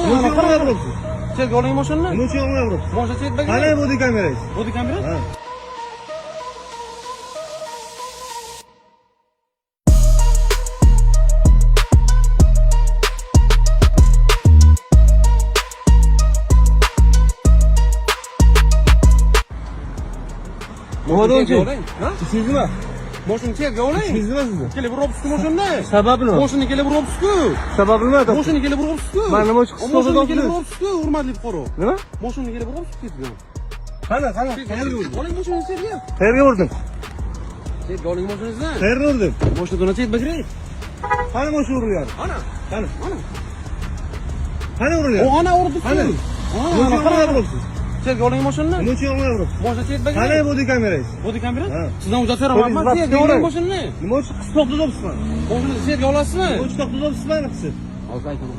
Nima uchun yopyapsiz? Chetga oling mashinani. Nima uchun yopyapsiz? Mashina chetga. Qani bodi kamerangiz? Bodi kamera? Ha. Nima Nima oling? Ha? Siz nima? Mashina chetga oling. Siz nima sizni? Kelib uribsiz mashinani. Sababi nima? Mashina kelib uribsiz-ku. Sababi nima? Mashina kelib uribsiz-ku. Men nima uchun qisqa Mashina o'tirib kelib o'tiribsiz? uribsiz-ku, hurmatli fuqaro. Nima? Mashina kelib uribsiz chetga. Qani, qayerga urdim? Oling mashinani chetga. Qayerga urdim? Chetga oling mashinangizni. Qayerga urdim? Mashinadan chetga kiring. Qani mashina urilgan? Ana. Qani? Ana. Qani urilgan? O ana uribsiz. Qani? Nima uchun yopyapsiz? Chetga oling mashinani. Nima uchun yopyapsiz? Mashina chetga Qani kiring. bodi kamerangiz? Bodi kamera? Ha. Sizdan hujjat so'ramayapman. Chetga oling mashinani. Nima uchun qisqa to'xtatibsiz? Mashinani chetga olasizmi? Nima uchun to'xtatibsiz? Hozir aytaman.